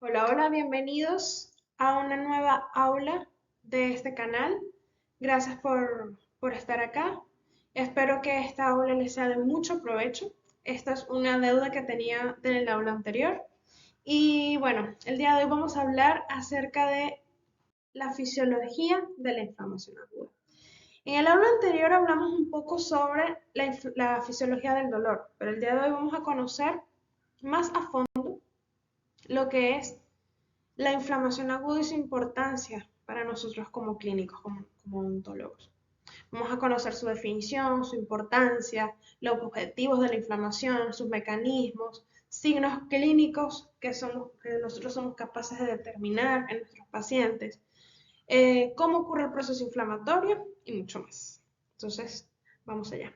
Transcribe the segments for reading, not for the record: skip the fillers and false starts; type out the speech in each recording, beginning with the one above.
Hola, hola, bienvenidos a una nueva aula de este canal. Gracias por estar acá. Espero que esta aula les sea de mucho provecho. Esta es una deuda que tenía del aula anterior. Y bueno, el día de hoy vamos a hablar acerca de la fisiología de la inflamación aguda. En el aula anterior hablamos un poco sobre la fisiología del dolor, pero el día de hoy vamos a conocer más a fondo lo que es la inflamación aguda y su importancia para nosotros como clínicos, como odontólogos. Vamos a conocer su definición, su importancia, los objetivos de la inflamación, sus mecanismos, signos clínicos que nosotros somos capaces de determinar en nuestros pacientes, cómo ocurre el proceso inflamatorio y mucho más. Entonces, vamos allá.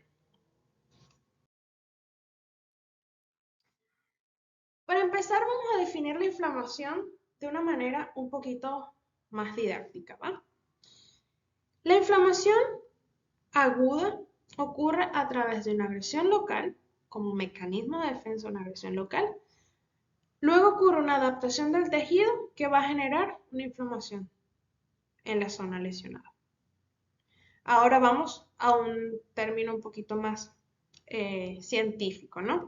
Para empezar, vamos a definir la inflamación de una manera un poquito más didáctica, ¿va? La inflamación aguda ocurre a través de una agresión local, como mecanismo de defensa de una agresión local. Luego ocurre una adaptación del tejido que va a generar una inflamación en la zona lesionada. Ahora vamos a un término un poquito más científico, ¿no?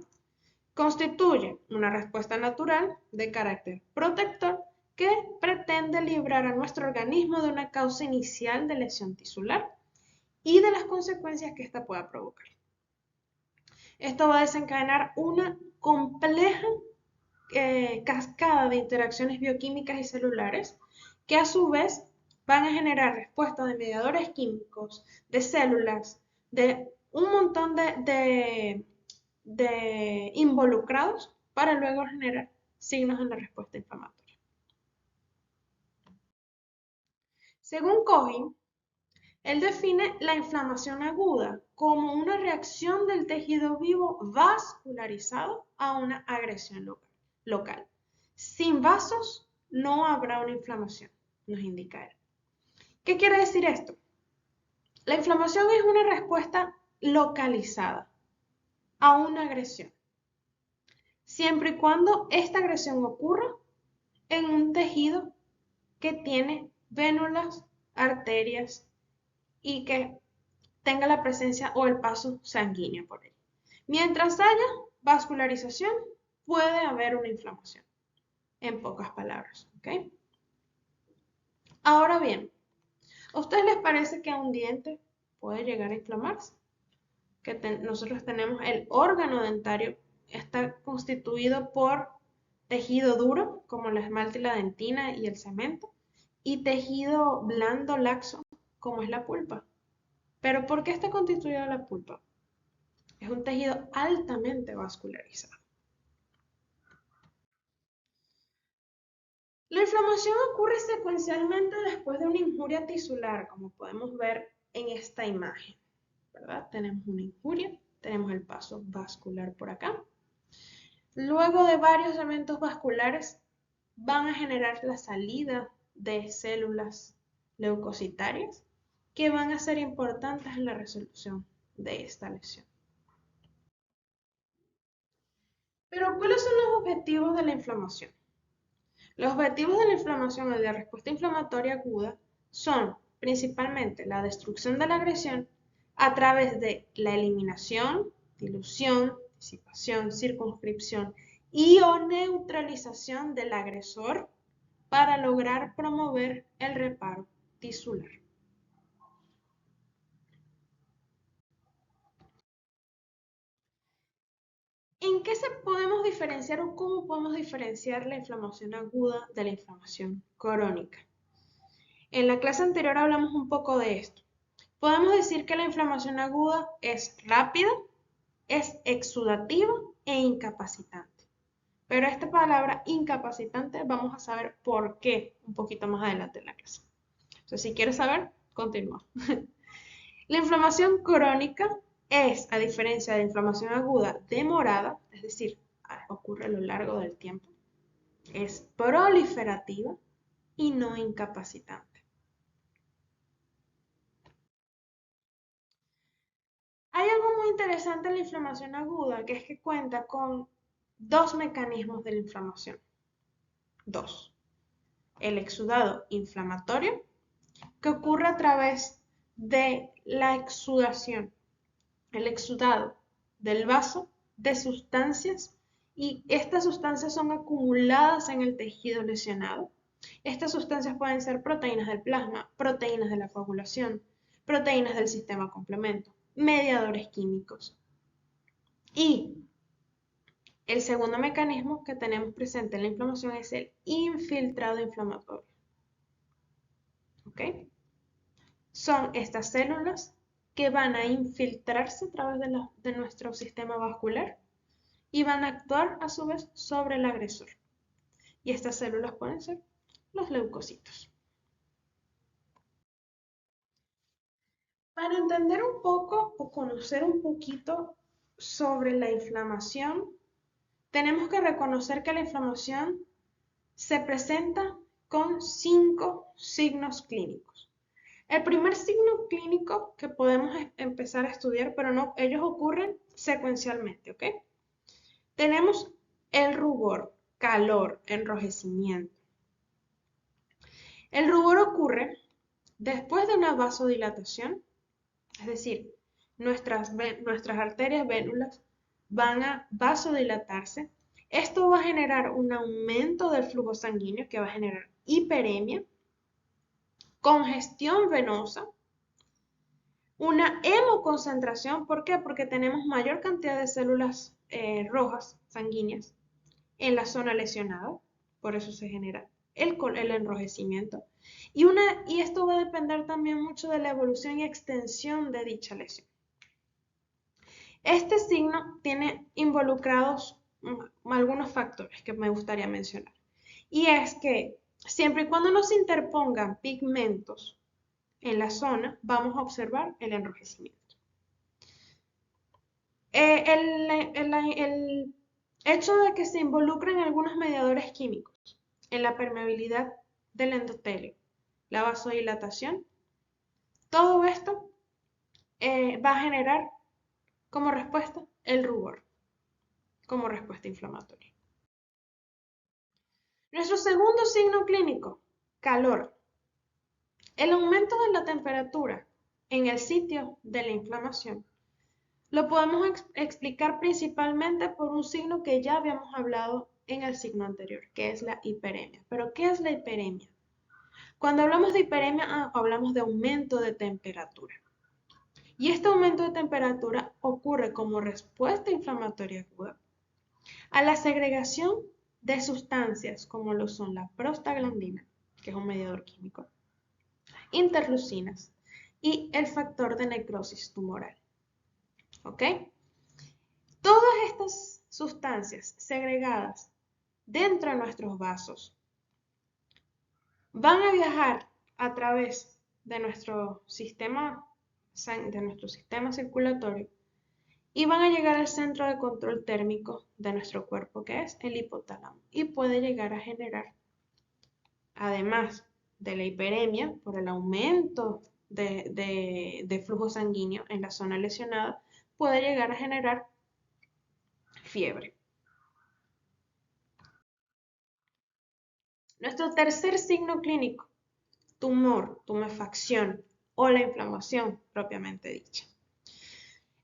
Constituye una respuesta natural de carácter protector que pretende librar a nuestro organismo de una causa inicial de lesión tisular y de las consecuencias que ésta pueda provocar. Esto va a desencadenar una compleja cascada de interacciones bioquímicas y celulares que a su vez van a generar respuestas de mediadores químicos, de células, de un montón de involucrados para luego generar signos en la respuesta inflamatoria. Según Cohen, él define la inflamación aguda como una reacción del tejido vivo vascularizado a una agresión local. Sin vasos no habrá una inflamación, nos indica él. ¿Qué quiere decir esto? La inflamación es una respuesta localizada a una agresión, siempre y cuando esta agresión ocurra en un tejido que tiene vénulas, arterias y que tenga la presencia o el paso sanguíneo por él. Mientras haya vascularización, puede haber una inflamación, en pocas palabras. ¿Okay? Ahora bien, ¿a ustedes les parece que un diente puede llegar a inflamarse? Que nosotros tenemos el órgano dentario, está constituido por tejido duro, como el esmalte y la dentina y el cemento, y tejido blando, laxo, como es la pulpa. ¿Pero por qué está constituida la pulpa? Es un tejido altamente vascularizado. La inflamación ocurre secuencialmente después de una injuria tisular, como podemos ver en esta imagen, ¿verdad? Tenemos una injuria, tenemos el paso vascular por acá. Luego de varios eventos vasculares van a generar la salida de células leucocitarias que van a ser importantes en la resolución de esta lesión. Pero, ¿cuáles son los objetivos de la inflamación? Los objetivos de la inflamación y de la respuesta inflamatoria aguda son principalmente la destrucción de la agresión a través de la eliminación, dilución, disipación, circunscripción y o neutralización del agresor para lograr promover el reparo tisular. ¿En qué se podemos diferenciar o cómo podemos diferenciar la inflamación aguda de la inflamación crónica? En la clase anterior hablamos un poco de esto. Podemos decir que la inflamación aguda es rápida, es exudativa e incapacitante. Pero esta palabra incapacitante vamos a saber por qué un poquito más adelante en la clase. Entonces, si quieres saber, continúa. La inflamación crónica es, a diferencia de la inflamación aguda demorada, es decir, ocurre a lo largo del tiempo, es proliferativa y no incapacitante. Hay algo muy interesante en la inflamación aguda, que es que cuenta con dos mecanismos de la inflamación. dos. El exudado inflamatorio, que ocurre a través de la exudación, el exudado del vaso de sustancias, y estas sustancias son acumuladas en el tejido lesionado. Estas sustancias pueden ser proteínas del plasma, proteínas de la coagulación, proteínas del sistema complemento, mediadores químicos. Y el segundo mecanismo que tenemos presente en la inflamación es el infiltrado inflamatorio. ¿Ok? Son estas células que van a infiltrarse a través de nuestro sistema vascular y van a actuar a su vez sobre el agresor. Y estas células pueden ser los leucocitos. Para entender un poco o conocer un poquito sobre la inflamación, tenemos que reconocer que la inflamación se presenta con 5 signos clínicos. El primer signo clínico que podemos empezar a estudiar, pero no, ellos ocurren secuencialmente, ¿ok? Tenemos el rubor, calor, enrojecimiento. El rubor ocurre después de una vasodilatación, es decir, nuestras arterias vénulas van a vasodilatarse. Esto va a generar un aumento del flujo sanguíneo que va a generar hiperemia, congestión venosa, una hemoconcentración. ¿Por qué? Porque tenemos mayor cantidad de células rojas sanguíneas en la zona lesionada, por eso se genera el enrojecimiento. Y esto va a depender también mucho de la evolución y extensión de dicha lesión. Este signo tiene involucrados algunos factores que me gustaría mencionar. Y es que siempre y cuando no se interpongan pigmentos en la zona, vamos a observar el enrojecimiento. El hecho de que se involucren algunos mediadores químicos en la permeabilidad del endotelio, la vasodilatación, todo esto va a generar como respuesta el rubor, como respuesta inflamatoria. Nuestro segundo signo clínico, calor. El aumento de la temperatura en el sitio de la inflamación lo podemos explicar principalmente por un signo que ya habíamos hablado en el signo anterior, que es la hiperemia. ¿Pero qué es la hiperemia? Cuando hablamos de hiperemia, hablamos de aumento de temperatura. Y este aumento de temperatura ocurre como respuesta inflamatoria aguda a la segregación de sustancias como lo son la prostaglandina, que es un mediador químico, interleucinas y el factor de necrosis tumoral. ¿Ok? Todas estas sustancias segregadas dentro de nuestros vasos van a viajar a través de nuestro sistema circulatorio y van a llegar al centro de control térmico de nuestro cuerpo, que es el hipotálamo, y puede llegar a generar, además de la hiperemia, por el aumento de flujo sanguíneo en la zona lesionada, puede llegar a generar fiebre. Nuestro tercer signo clínico, tumor, tumefacción o la inflamación propiamente dicha.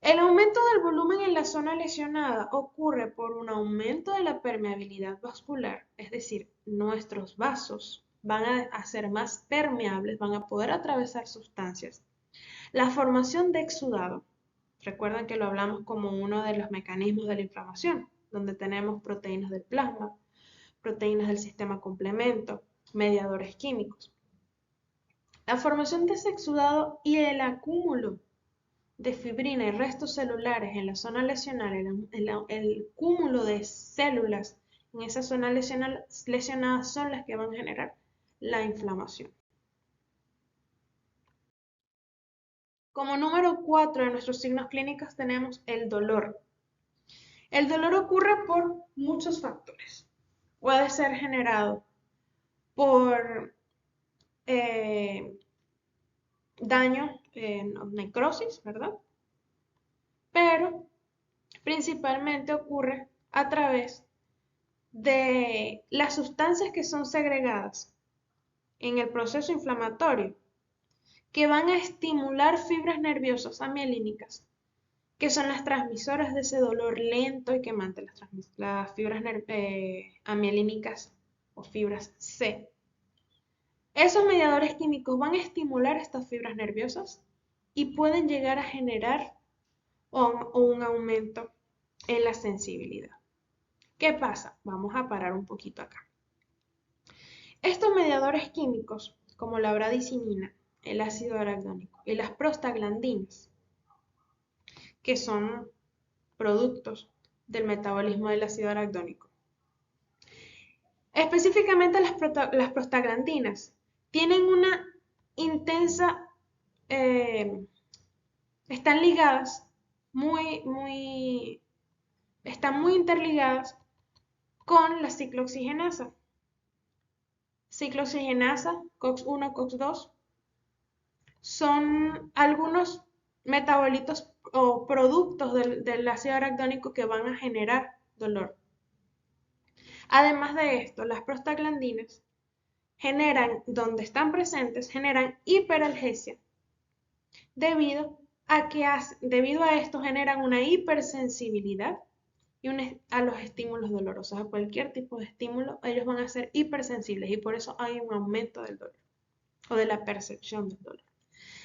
El aumento del volumen en la zona lesionada ocurre por un aumento de la permeabilidad vascular, es decir, nuestros vasos van a ser más permeables, van a poder atravesar sustancias. La formación de exudado, recuerden que lo hablamos como uno de los mecanismos de la inflamación, donde tenemos proteínas del plasma, proteínas del sistema complemento, mediadores químicos. La formación de ese exudado y el acúmulo de fibrina y restos celulares en la zona lesional, el cúmulo de células en esa zona lesionada son las que van a generar la inflamación. Como número 4 de nuestros signos clínicos tenemos el dolor. El dolor ocurre por muchos factores. Puede ser generado por daño, necrosis, ¿verdad? Pero principalmente ocurre a través de las sustancias que son segregadas en el proceso inflamatorio, que van a estimular fibras nerviosas amielínicas, que son las transmisoras de ese dolor lento y quemante, las fibras amielínicas o fibras C. Esos mediadores químicos van a estimular estas fibras nerviosas y pueden llegar a generar un aumento en la sensibilidad. ¿Qué pasa? Vamos a parar un poquito acá. Estos mediadores químicos, como la bradicinina, el ácido aracdónico y las prostaglandinas, que son productos del metabolismo del ácido aracdónico. Específicamente las prostaglandinas tienen una intensa, están ligadas, están muy interligadas con la ciclooxigenasa. Ciclooxigenasa, COX-1, COX-2, son algunos metabolitos o productos del ácido aracdónico que van a generar dolor. Además de esto, las prostaglandinas donde están presentes, generan hiperalgesia debido a esto generan una hipersensibilidad a los estímulos dolorosos, a cualquier tipo de estímulo, ellos van a ser hipersensibles y por eso hay un aumento del dolor o de la percepción del dolor.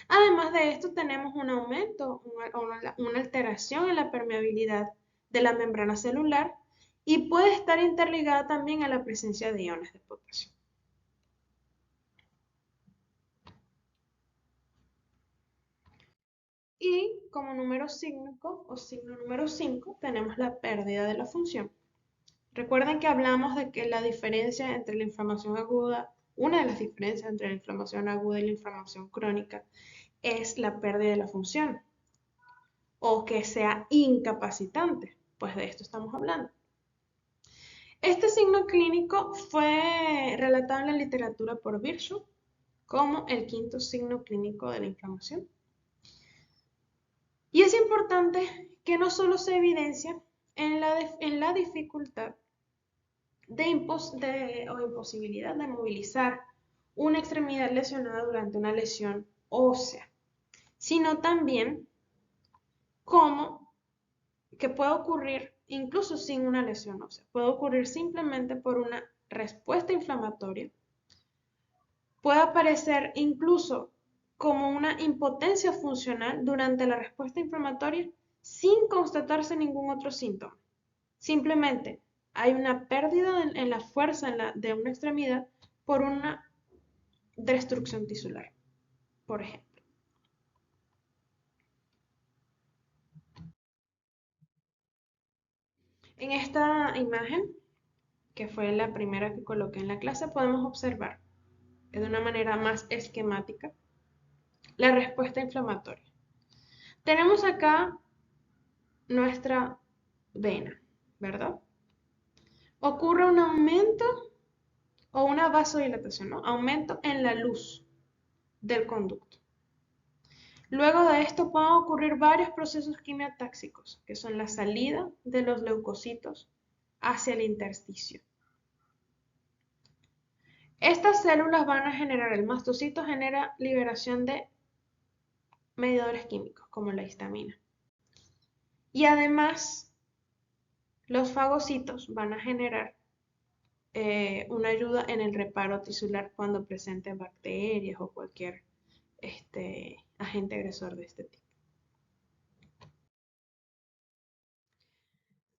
Además de esto, tenemos un aumento, una alteración en la permeabilidad de la membrana celular y puede estar interligada también a la presencia de iones de potasio. Y como signo número 5, tenemos la pérdida de la función. Recuerden que hablamos de que la diferencia entre la inflamación aguda, una de las diferencias entre la inflamación aguda y la inflamación crónica es la pérdida de la función o que sea incapacitante, pues de esto estamos hablando. Este signo clínico fue relatado en la literatura por Virchow como el quinto signo clínico de la inflamación. Y es importante que no solo se evidencia en la dificultad o imposibilidad de movilizar una extremidad lesionada durante una lesión ósea, sino también cómo que puede ocurrir incluso sin una lesión ósea, puede ocurrir simplemente por una respuesta inflamatoria, puede aparecer incluso como una impotencia funcional durante la respuesta inflamatoria sin constatarse ningún otro síntoma. Simplemente hay una pérdida en la fuerza de una extremidad por una destrucción tisular, por ejemplo. En esta imagen, que fue la primera que coloqué en la clase, podemos observar de una manera más esquemática la respuesta inflamatoria. Tenemos acá nuestra vena, ¿verdad? Ocurre un aumento o una vasodilatación, ¿no? Aumento en la luz del conducto. Luego de esto pueden ocurrir varios procesos quimiotáxicos, que son la salida de los leucocitos hacia el intersticio. Estas células van a generar, el mastocito genera liberación de mediadores químicos, como la histamina. Y además, los fagocitos van a generar una ayuda en el reparo tisular cuando presenten bacterias o cualquier agente agresor de este tipo.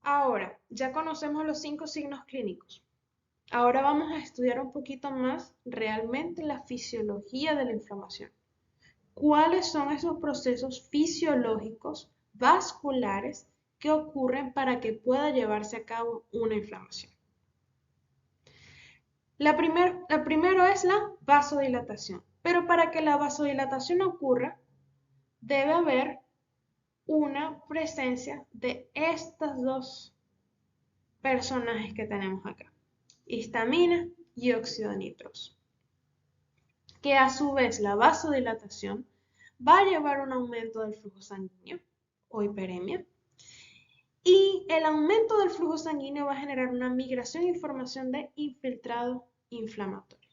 Ahora, ya conocemos los 5 signos clínicos. Ahora vamos a estudiar un poquito más realmente la fisiología de la inflamación. ¿Cuáles son esos procesos fisiológicos vasculares que ocurren para que pueda llevarse a cabo una inflamación? La primero es la vasodilatación, pero para que la vasodilatación ocurra, debe haber una presencia de estos dos personajes que tenemos acá, histamina y óxido nitroso, que a su vez la vasodilatación va a llevar un aumento del flujo sanguíneo o hiperemia Y el aumento del flujo sanguíneo va a generar una migración y formación de infiltrado inflamatorio.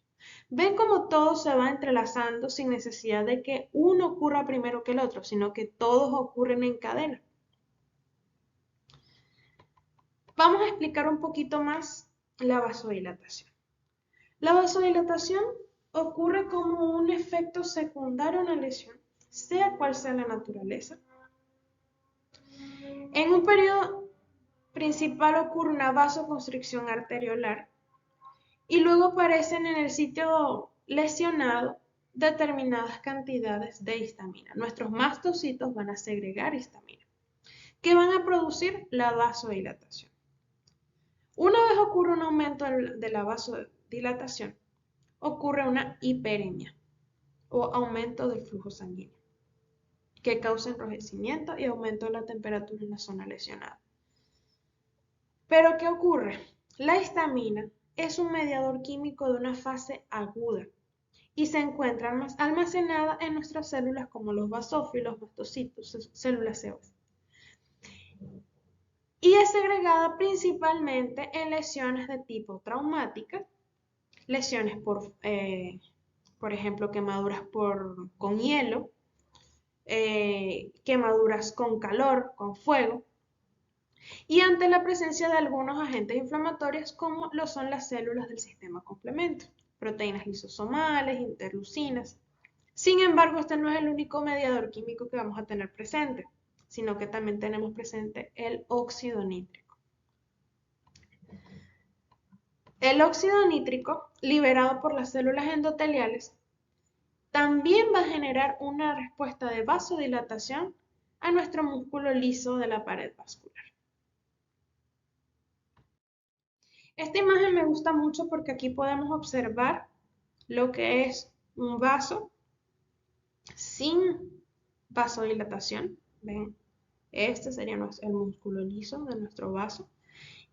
Ven cómo todo se va entrelazando sin necesidad de que uno ocurra primero que el otro, sino que todos ocurren en cadena. Vamos a explicar un poquito más la vasodilatación. La vasodilatación ocurre como un efecto secundario a una lesión, sea cual sea la naturaleza. En un periodo principal ocurre una vasoconstricción arteriolar y luego aparecen en el sitio lesionado determinadas cantidades de histamina. Nuestros mastocitos van a segregar histamina, que van a producir la vasodilatación. Una vez ocurre un aumento de la vasodilatación, ocurre una hiperemia o aumento del flujo sanguíneo, que causa enrojecimiento y aumento de la temperatura en la zona lesionada. Pero ¿qué ocurre? La histamina es un mediador químico de una fase aguda y se encuentra almacenada en nuestras células como los basófilos, mastocitos, células sebáceas. Y es segregada principalmente en lesiones de tipo traumática, lesiones por ejemplo, quemaduras con hielo, quemaduras con calor, con fuego, y ante la presencia de algunos agentes inflamatorios como lo son las células del sistema complemento, proteínas lisosomales, interleucinas. Sin embargo, este no es el único mediador químico que vamos a tener presente, sino que también tenemos presente el óxido nítrico. El óxido nítrico, liberado por las células endoteliales, también va a generar una respuesta de vasodilatación a nuestro músculo liso de la pared vascular. Esta imagen me gusta mucho porque aquí podemos observar lo que es un vaso sin vasodilatación. ¿Ven? Este sería el músculo liso de nuestro vaso.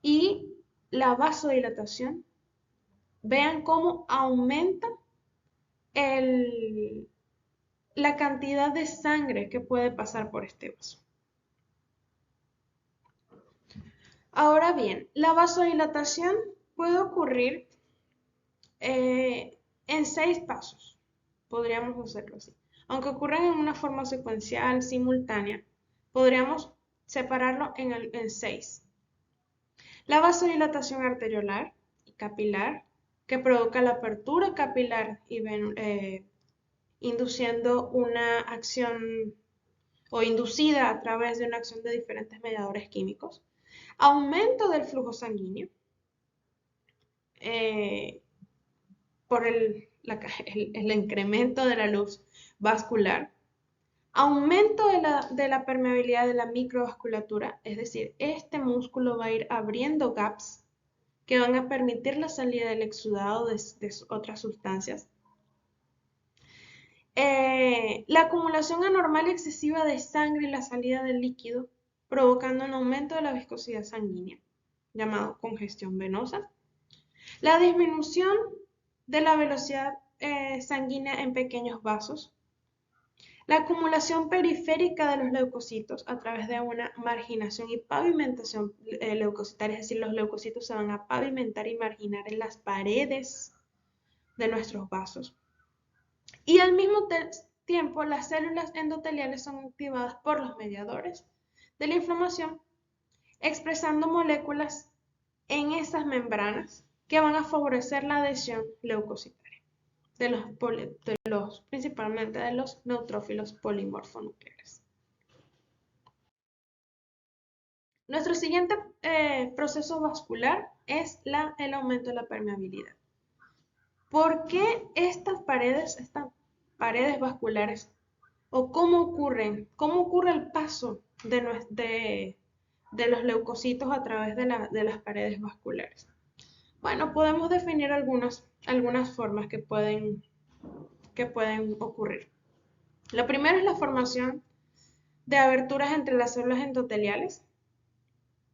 Y la vasodilatación, vean cómo aumenta la cantidad de sangre que puede pasar por este vaso. Ahora bien, la vasodilatación puede ocurrir en 6 pasos, podríamos hacerlo así. Aunque ocurran en una forma secuencial, simultánea, podríamos separarlo en 6. La vasodilatación arteriolar y capilar, que provoca la apertura capilar y induciendo una acción o inducida a través de una acción de diferentes mediadores químicos. Aumento del flujo sanguíneo por el incremento de la luz vascular. Aumento de la permeabilidad de la microvasculatura, es decir, este músculo va a ir abriendo gaps que van a permitir la salida del exudado de otras sustancias. La acumulación anormal y excesiva de sangre y la salida del líquido, provocando un aumento de la viscosidad sanguínea, llamado congestión venosa. La disminución de la velocidad sanguínea en pequeños vasos. La acumulación periférica de los leucocitos a través de una marginación y pavimentación leucocitaria, es decir, los leucocitos se van a pavimentar y marginar en las paredes de nuestros vasos. Y al mismo tiempo, las células endoteliales son activadas por los mediadores de la inflamación, expresando moléculas en esas membranas que van a favorecer la adhesión leucocitaria principalmente de los neutrófilos polimorfonucleares. Nuestro siguiente proceso vascular es el aumento de la permeabilidad. ¿Por qué estas paredes vasculares, o cómo ocurre el paso de los leucocitos a través de las paredes vasculares? Bueno, podemos definir algunas formas que pueden ocurrir. La primera es la formación de aberturas entre las células endoteliales,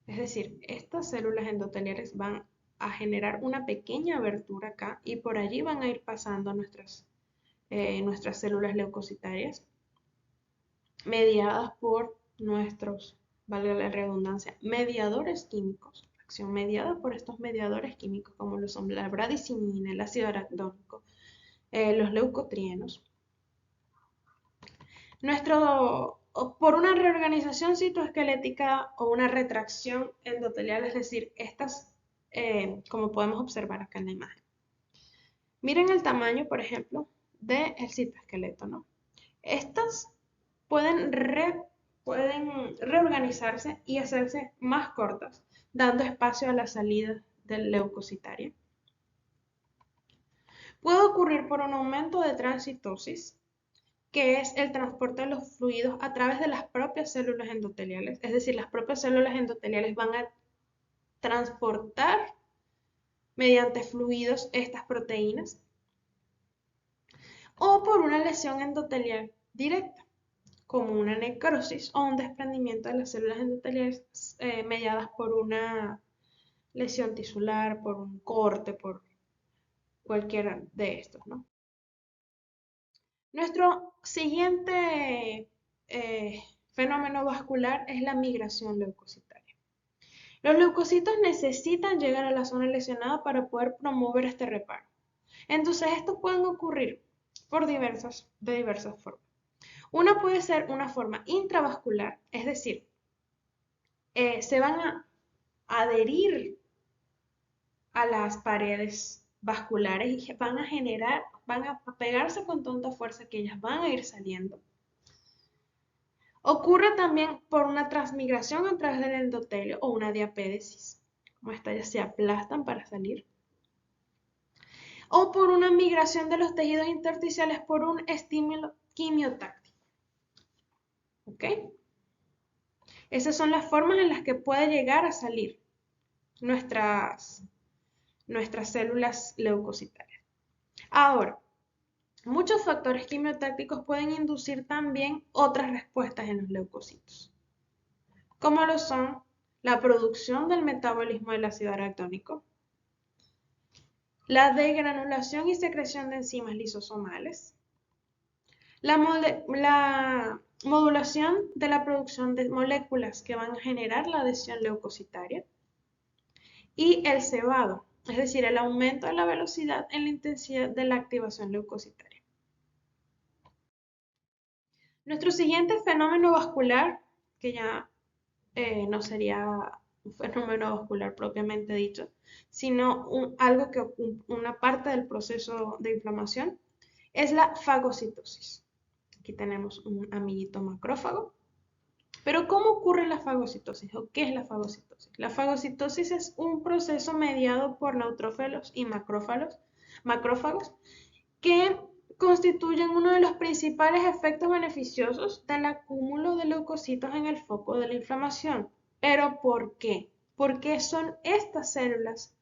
es decir, estas células endoteliales van a generar una pequeña abertura acá y por allí van a ir pasando nuestras células leucocitarias mediadas por nuestros valga la redundancia, mediadores químicos, acción mediada por estos mediadores químicos como lo son la bradicimina, el ácido aracdónico, los leucotrienos. Por una reorganización citoesquelética o una retracción endotelial, es decir, estas, como podemos observar acá en la imagen. Miren el tamaño, por ejemplo, del citoesqueleto, ¿no? Estas pueden reorganizarse y hacerse más cortas, dando espacio a la salida del leucocitaria. Puede ocurrir por un aumento de transitosis, que es el transporte de los fluidos a través de las propias células endoteliales. Es decir, las propias células endoteliales van a transportar mediante fluidos estas proteínas. O por una lesión endotelial directa, como una necrosis o un desprendimiento de las células endoteliales mediadas por una lesión tisular, por un corte, por cualquiera de estos, ¿no? Nuestro siguiente fenómeno vascular es la migración leucocitaria. Los leucocitos necesitan llegar a la zona lesionada para poder promover este reparo. Entonces, estos pueden ocurrir de diversas formas. Una puede ser una forma intravascular, es decir, se van a adherir a las paredes vasculares y van a pegarse con tanta fuerza que ellas van a ir saliendo. Ocurre también por una transmigración a través del endotelio o una diapédesis, como estas ya se aplastan para salir. O por una migración de los tejidos intersticiales por un estímulo quimiotáctico. ¿Ok? Esas son las formas en las que puede llegar a salir nuestras células leucocitarias. Ahora, muchos factores quimiotácticos pueden inducir también otras respuestas en los leucocitos, como lo son la producción del metabolismo del ácido aractónico, la degranulación y secreción de enzimas lisosomales, la modulación de la producción de moléculas que van a generar la adhesión leucocitaria y el cebado, es decir, el aumento de la velocidad en la intensidad de la activación leucocitaria. Nuestro siguiente fenómeno vascular, que ya no sería un fenómeno vascular propiamente dicho, sino una parte del proceso de inflamación, es la fagocitosis. Aquí tenemos un amiguito macrófago. Pero ¿cómo ocurre la fagocitosis o qué es la fagocitosis? La fagocitosis es un proceso mediado por neutrófilos y macrófagos que constituyen uno de los principales efectos beneficiosos del acúmulo de leucocitos en el foco de la inflamación. ¿Pero por qué? Porque son estas células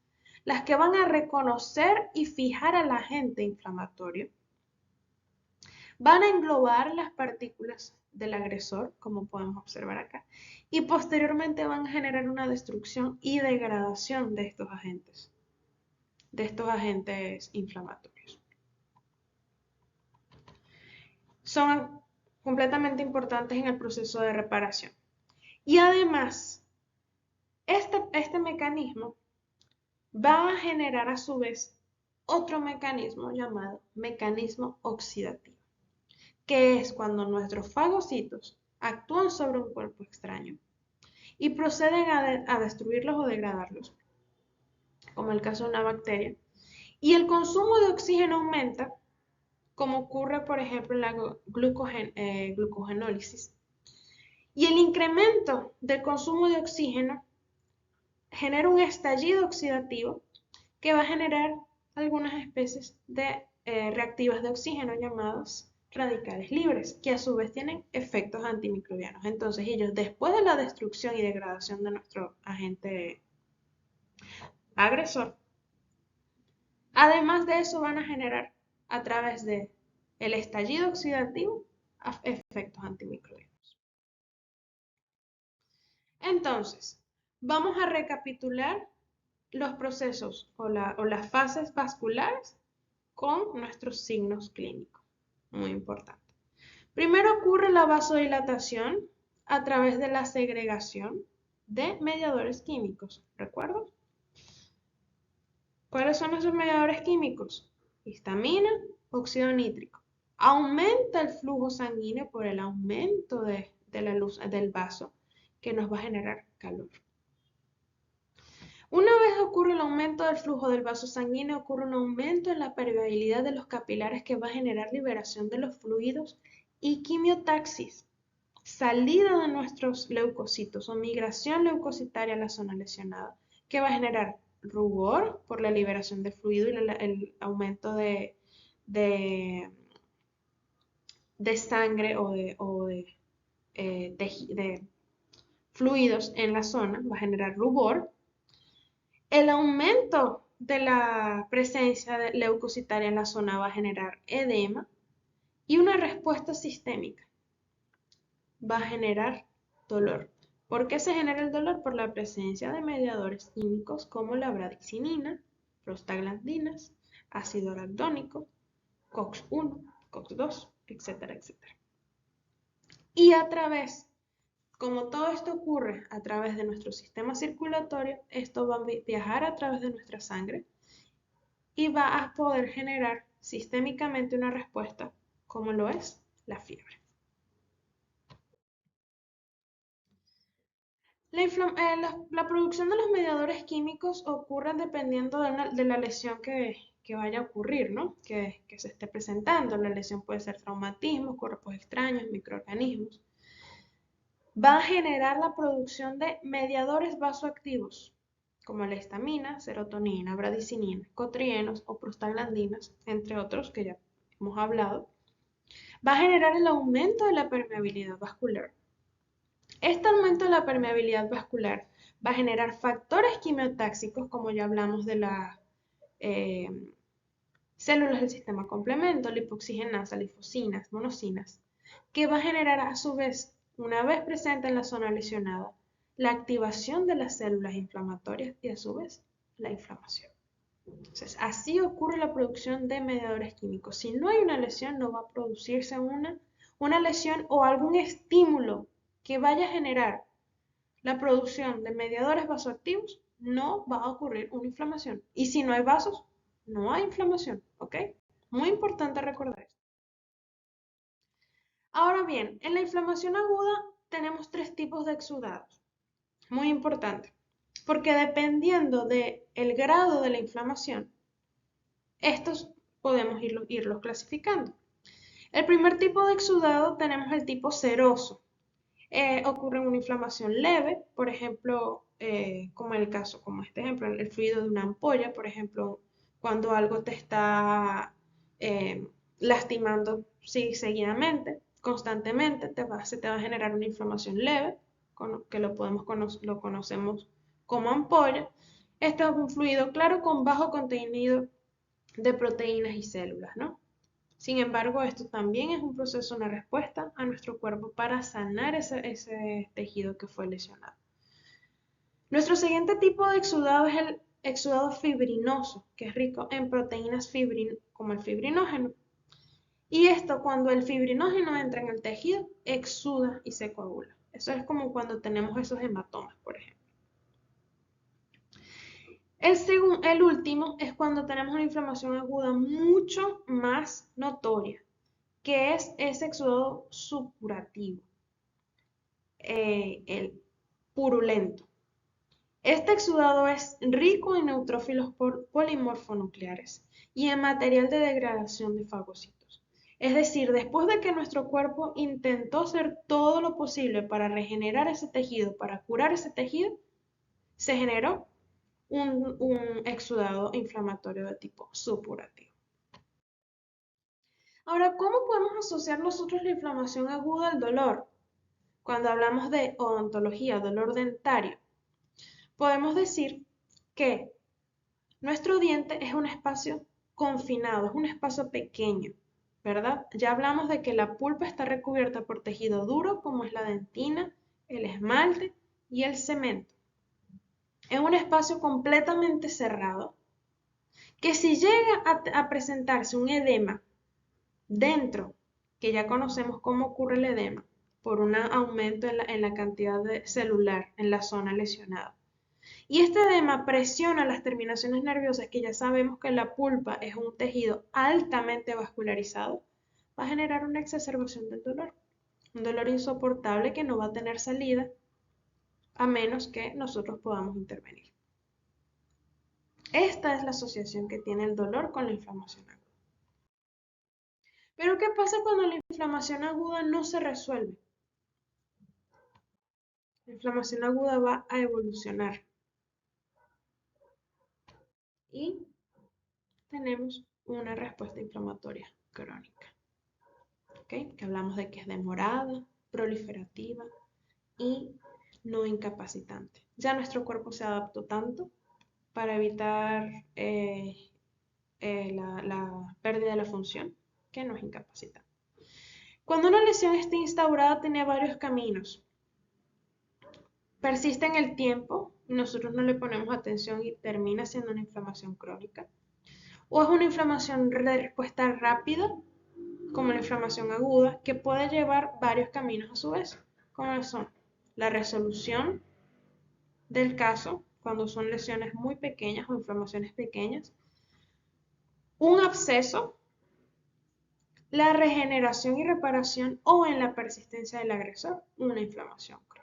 las que van a reconocer y fijar al agente inflamatorio. Van a englobar las partículas del agresor, como podemos observar acá, y posteriormente van a generar una destrucción y degradación de estos agentes inflamatorios. Son completamente importantes en el proceso de reparación. Y además, este mecanismo va a generar a su vez otro mecanismo llamado mecanismo oxidativo, que es cuando nuestros fagocitos actúan sobre un cuerpo extraño y proceden a destruirlos o degradarlos, como el caso de una bacteria, y el consumo de oxígeno aumenta, como ocurre por ejemplo en la glucogenólisis, y el incremento del consumo de oxígeno genera un estallido oxidativo que va a generar algunas especies de reactivas de oxígeno llamados radicales libres, que a su vez tienen efectos antimicrobianos. Entonces ellos, después de la destrucción y degradación de nuestro agente agresor, además de eso van a generar a través del estallido oxidativo efectos antimicrobianos. Entonces, vamos a recapitular los procesos o las fases vasculares con nuestros signos clínicos. Muy importante. Primero ocurre la vasodilatación a través de la segregación de mediadores químicos. ¿Recuerdan? ¿Cuáles son esos mediadores químicos? Histamina, óxido nítrico. Aumenta el flujo sanguíneo por el aumento de la luz del vaso, que nos va a generar calor. Una vez ocurre el aumento del flujo del vaso sanguíneo, ocurre un aumento en la permeabilidad de los capilares que va a generar liberación de los fluidos y quimiotaxis, salida de nuestros leucocitos o migración leucocitaria a la zona lesionada, que va a generar rubor por la liberación de fluido y el aumento de sangre de fluidos en la zona, va a generar rubor. El aumento de la presencia de leucocitaria en la zona va a generar edema y una respuesta sistémica va a generar dolor. ¿Por qué se genera el dolor? Por la presencia de mediadores químicos como la bradixinina, prostaglandinas, ácido aracdónico, COX-1, COX-2, etcétera, etcétera. Y como todo esto ocurre a través de nuestro sistema circulatorio, esto va a viajar a través de nuestra sangre y va a poder generar sistémicamente una respuesta como lo es la fiebre. La producción de los mediadores químicos ocurre dependiendo de la lesión que vaya a ocurrir, ¿no? Que se esté presentando. La lesión puede ser traumatismos, cuerpos extraños, microorganismos. Va a generar la producción de mediadores vasoactivos, como la histamina, serotonina, bradicinina, cotrienos o prostaglandinas, entre otros que ya hemos hablado. Va a generar el aumento de la permeabilidad vascular. Este aumento de la permeabilidad vascular va a generar factores quimiotáxicos, como ya hablamos de las células del sistema complemento, lipoxigenasa, lipocinas, monocinas, que va a generar a su vez, una vez presente en la zona lesionada, la activación de las células inflamatorias y a su vez la inflamación. Entonces, así ocurre la producción de mediadores químicos. Si no hay una lesión, no va a producirse una lesión o algún estímulo que vaya a generar la producción de mediadores vasoactivos, no va a ocurrir una inflamación. Y si no hay vasos, no hay inflamación, ¿ok? Muy importante recordar esto. Ahora bien, en la inflamación aguda tenemos tres tipos de exudados. Muy importante, porque dependiendo del grado de la inflamación, estos podemos irlos clasificando. El primer tipo de exudado tenemos el tipo seroso. Ocurre una inflamación leve, por ejemplo, como este ejemplo, el fluido de una ampolla, por ejemplo, cuando algo te está lastimando seguidamente, constantemente, se te va a generar una inflamación leve, que lo conocemos como ampolla. Este es un fluido claro con bajo contenido de proteínas y células, ¿no? Sin embargo, esto también es un proceso, una respuesta a nuestro cuerpo para sanar ese tejido que fue lesionado. Nuestro siguiente tipo de exudado es el exudado fibrinoso, que es rico en proteínas como el fibrinógeno. Y esto, cuando el fibrinógeno entra en el tejido, exuda y se coagula. Eso es como cuando tenemos esos hematomas, por ejemplo. El último es cuando tenemos una inflamación aguda mucho más notoria, que es ese exudado supurativo, el purulento. Este exudado es rico en neutrófilos polimorfonucleares y en material de degradación de fagocitos. Es decir, después de que nuestro cuerpo intentó hacer todo lo posible para regenerar ese tejido, para curar ese tejido, se generó un exudado inflamatorio de tipo supurativo. Ahora, ¿cómo podemos asociar nosotros la inflamación aguda al dolor? Cuando hablamos de odontología, dolor dentario, podemos decir que nuestro diente es un espacio confinado, es un espacio pequeño, ¿verdad? Ya hablamos de que la pulpa está recubierta por tejido duro, como es la dentina, el esmalte y el cemento. Es un espacio completamente cerrado, que si llega a presentarse un edema dentro, que ya conocemos cómo ocurre el edema, por un aumento en la cantidad de celular en la zona lesionada. Y este edema presiona las terminaciones nerviosas, que ya sabemos que la pulpa es un tejido altamente vascularizado, va a generar una exacerbación del dolor, un dolor insoportable que no va a tener salida a menos que nosotros podamos intervenir. Esta es la asociación que tiene el dolor con la inflamación aguda. Pero ¿qué pasa cuando la inflamación aguda no se resuelve? La inflamación aguda va a evolucionar y tenemos una respuesta inflamatoria crónica, ¿okay? Que hablamos de que es demorada, proliferativa y no incapacitante. Ya nuestro cuerpo se adaptó tanto para evitar la pérdida de la función que nos incapacita. Cuando una lesión está instaurada, tiene varios caminos. Persiste en el tiempo y nosotros no le ponemos atención y termina siendo una inflamación crónica. O es una inflamación de respuesta rápida, como la inflamación aguda, que puede llevar varios caminos a su vez, como son la resolución del caso, cuando son lesiones muy pequeñas o inflamaciones pequeñas, un absceso, la regeneración y reparación, o en la persistencia del agresor, una inflamación crónica.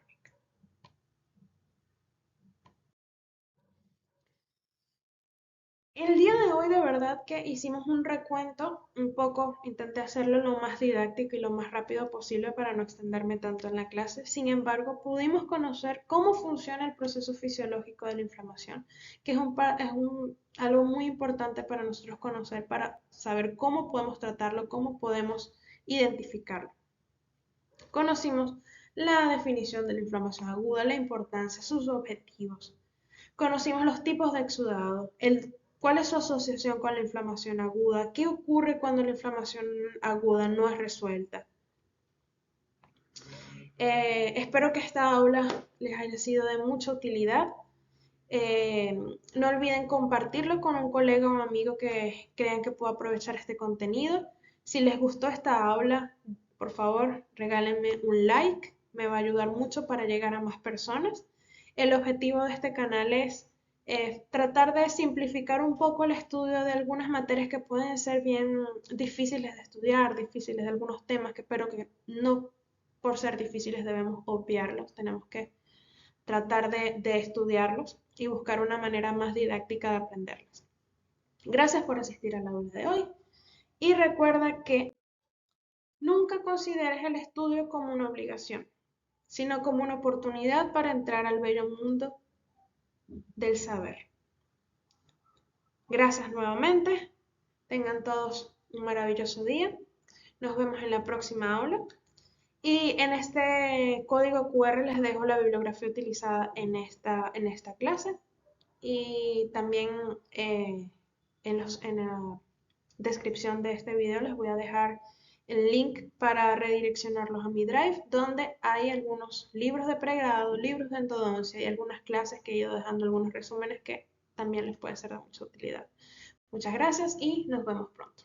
El día de hoy de verdad que hicimos un recuento, un poco intenté hacerlo lo más didáctico y lo más rápido posible para no extenderme tanto en la clase. Sin embargo, pudimos conocer cómo funciona el proceso fisiológico de la inflamación, que es algo muy importante para nosotros conocer, para saber cómo podemos tratarlo, cómo podemos identificarlo. Conocimos la definición de la inflamación aguda, la importancia, sus objetivos. Conocimos los tipos de exudado, cuál es su asociación con la inflamación aguda, qué ocurre cuando la inflamación aguda no es resuelta. Espero que esta aula les haya sido de mucha utilidad. No olviden compartirlo con un colega o amigo que crean que pueda aprovechar este contenido. Si les gustó esta aula, por favor, regálenme un like, me va a ayudar mucho para llegar a más personas. El objetivo de este canal es tratar de simplificar un poco el estudio de algunas materias que pueden ser bien difíciles de estudiar, difíciles de algunos temas, pero que no por ser difíciles debemos obviarlos, tenemos que tratar de estudiarlos y buscar una manera más didáctica de aprenderlos. Gracias por asistir a la aula de hoy y recuerda que nunca consideres el estudio como una obligación, sino como una oportunidad para entrar al bello mundo del saber. Gracias nuevamente, tengan todos un maravilloso día, nos vemos en la próxima aula. Y en este código QR les dejo la bibliografía utilizada en esta clase y también en la descripción de este video les voy a dejar el link para redireccionarlos a mi Drive, donde hay algunos libros de pregrado, libros de endodoncia y algunas clases que he ido dejando algunos resúmenes que también les puede ser de mucha utilidad. Muchas gracias y nos vemos pronto.